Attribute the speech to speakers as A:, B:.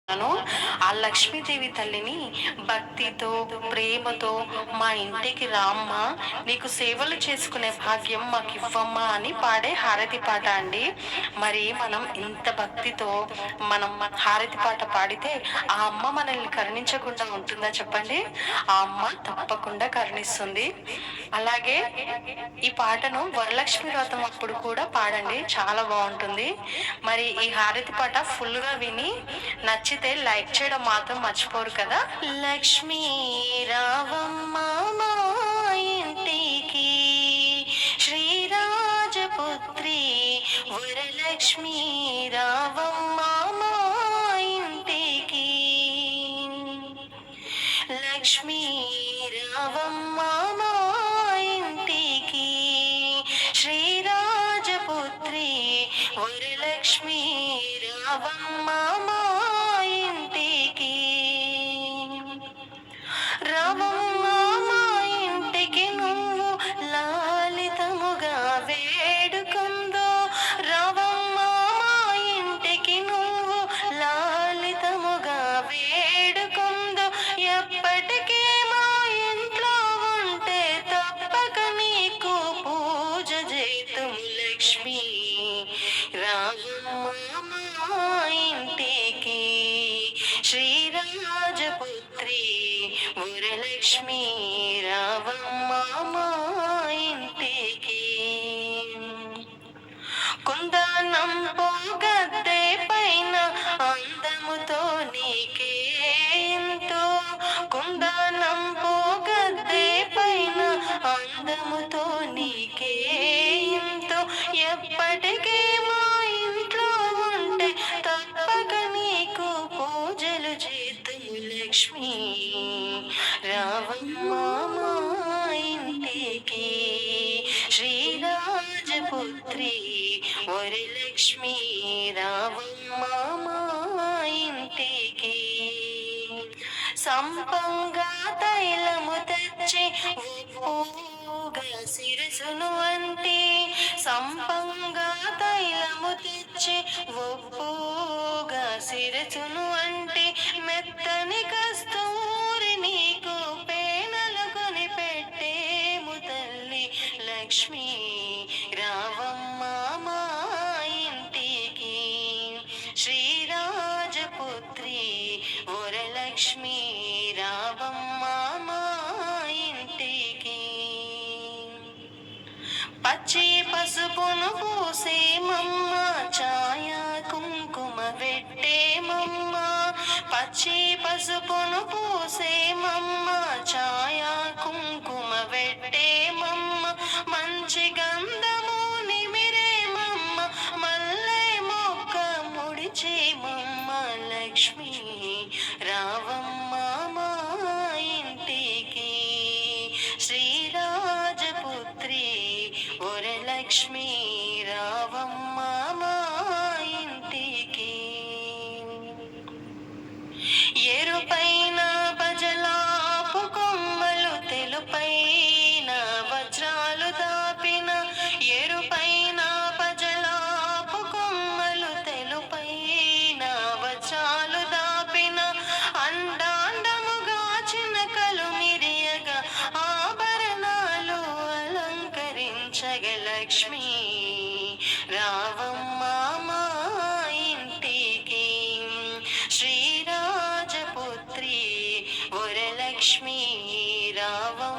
A: ఆ లక్ష్మీదేవి తల్లిని భక్తితో ప్రేమతో మా ఇంటికి రామ్మ, నీకు సేవలు చేసుకునే భాగ్యం మాకు ఇవ్వమ్మా అని పాడే హారతి పాట అండి. మరి మనం ఇంత భక్తితో మనం హారతి పాట పాడితే ఆ అమ్మ మనల్ని కరుణించకుండా ఉంటుందా చెప్పండి? ఆ అమ్మ తప్పకుండా కరుణిస్తుంది. అలాగే ఈ పాటను వరలక్ష్మి వ్రతం అప్పుడు కూడా పాడండి, చాలా బాగుంటుంది. మరి ఈ హారతి పాట ఫుల్ గా విని నచ్చితే లైక్ చేయడం మాత్రం మర్చిపోరు కదా. లక్ష్మీ రావమ్మ మా ఇంటికి, శ్రీరాజపుత్రి వరలక్ష్మీ రావమ్మ మా ఇంటికి, లక్ష్మీ రావమ్మ మా ఇంటికి, శ్రీరాజపుత్రి వరలక్ష్మీ రావమ్మ మా ఇంటికి, రావమ్మ మా ఇంటికి నువ్వు లాలితముగా వేడుకొందో, రావమ్మ మా ఇంటికి నువ్వు లాలితముగా వేడుకొందో, ఎప్పటికీ మా ఇంట్లో ఉంటే తప్పక నీకు పూజ చేతుము లక్ష్మీ రావమ్మ మా ఇంటికి, శ్రీరాజపుత్రి వరలక్ష్మీ రావమ్మ మా ఇంటికి. కుందనం పోగద్దే పైన అందముతో నీకే ఎంతో, కుందనం పోగద్దే పైన అందముతో నీకే ఎంతో, ఎప్పటికీ మా ఇంట్లో ఉంటే తప్పక నీకు పూజలు చేతుము లక్ష్మీ రావమ్మ మా ఇంటికి, శ్రీరాజపుత్రి వరలక్ష్మీ రావమ్మ మా ఇంటికి. సంపంగా తైలము తెచ్చి ఒప్పుగా శిరసును అంటి, సంపంగా తైలము తెచ్చి ఒప్పుగా శిరసును అంటి, మెత్తని కస్తూరి నీకు పేనలు కొని పెట్టేము తల్లి లక్ష్మీ రావమ్మ మా ఇంటికి, శ్రీరాజపుత్రి వరలక్ష్మీ రావమ్మ మా ఇంటికి. పచ్చి పసుపును పూసే మమ్మ, ఛాయ కుంకుమ పెట్టే మమ్మ, పచ్చి పసుపును పూసే మమ్మ, ఛాయ కుంకుమ పెట్టే మమ్మ, మంచి గంధము నిమిరే మమ్మ, మల్లె మొక్క ముడిచే మమ్మ లక్ష్మీ రావమ్మ మా ఇంటికి, శ్రీరాజపుత్రి వరలక్ష్మీ రావమ్మ మా ఇంటికి. ఎరుపైన బజలాపు కొమ్మలు, తెలుపైన వజ్రాలు దాపిన, ఎరుపైన బజలాపు కొమ్మలు, తెలుపైన వజ్రాలు దాపిన, అండాండముగా చినకలు మిరియగా ఆభరణాలు అలంకరించగ లక్ష్మీ రావమ్మ మా ఇంటికి, శ్రీరాజపుత్రి వరలక్ష్మీ రావమ్మ